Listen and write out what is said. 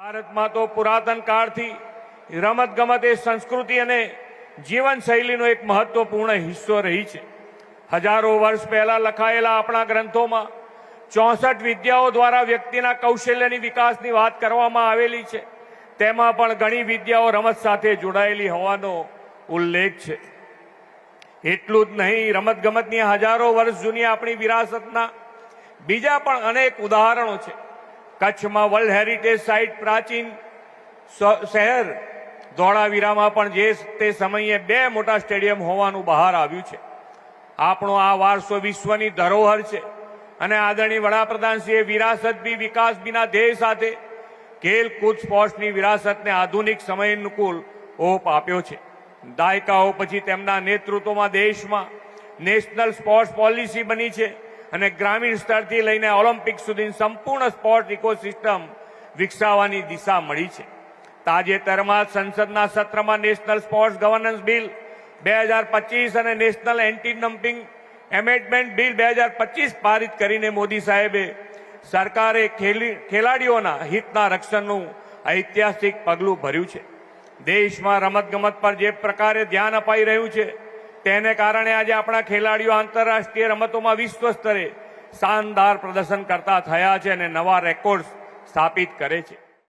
ભારતમાં તો પુરાતન કાળથી રમતગમત એ સંસ્કૃતિ અને જીવનશૈલીનો એક મહત્વપૂર્ણ હિસ્સો રહી છે. હજારો વર્ષ પહેલા લખાયેલા આપણા ગ્રંથોમાં 64 વિદ્યાઓ દ્વારા વ્યક્તિના કૌશલ્યની વિકાસની વાત કરવામાં આવેલી છે. તેમાં પણ ઘણી વિદ્યાઓ રમત સાથે જોડાયેલી હોવાનો ઉલ્લેખ છે. એટલું જ નહીં, રમતગમતની હજારો વર્ષ જૂની આપણી વિરાસતના બીજા પણ અનેક ઉદાહરણો છે. કચ્છમાં વર્લ્ડ હેરિટેજ સાઇટ પ્રાચીન શહેર ધોળાવીરામાં પણ જે તે સમયે 2 મોટા સ્ટેડિયમ હોવાનું બહાર આવ્યું છે. આપણો આ વારસો વિશ્વની ધરોહર છે અને આદરણીય વડાપ્રધાનશ્રીએ વિરાસત બી વિકાસ બીના ધ્યેય સાથે ખેલકૂદ સ્પોર્ટ્સની વિરાસતને આધુનિક સમય અનુકૂળ ઓપ આપ્યો છે. દાયકાઓ પછી તેમના નેતૃત્વમાં દેશમાં નેશનલ સ્પોર્ટ્સ પોલિસી બની છે અને ગ્રામીણ સ્તરથી લઈને ઓલિમ્પિક સુધી સંપૂર્ણ સ્પોર્ટ્સ ઇકોસિસ્ટમ વિકસાવવાની દિશા મળી છે. તાજેતરમાં સંસદના સત્રમાં નેશનલ સ્પોર્ટ્સ ગવર્નન્સ બિલ 2025 અને national anti dumping amendment bill 2025 પારિત કરીને મોદી સાહેબે સરકારે ખેલાડીઓના હિતના રક્ષણનું ઐતિહાસિક પગલું ભર્યું છે. દેશમાં રમતગમત પર જે પ્રકારે ધ્યાન અપાઈ રહ્યું છે તેને કારણે આજે આપણા ખેલાડીઓ આંતરરાષ્ટ્રીય રમતોમાં વિશ્વ સ્તરે શાનદાર પ્રદર્શન કરતા થયા છે અને નવા રેકોર્ડ સ્થાપિત કરે છે.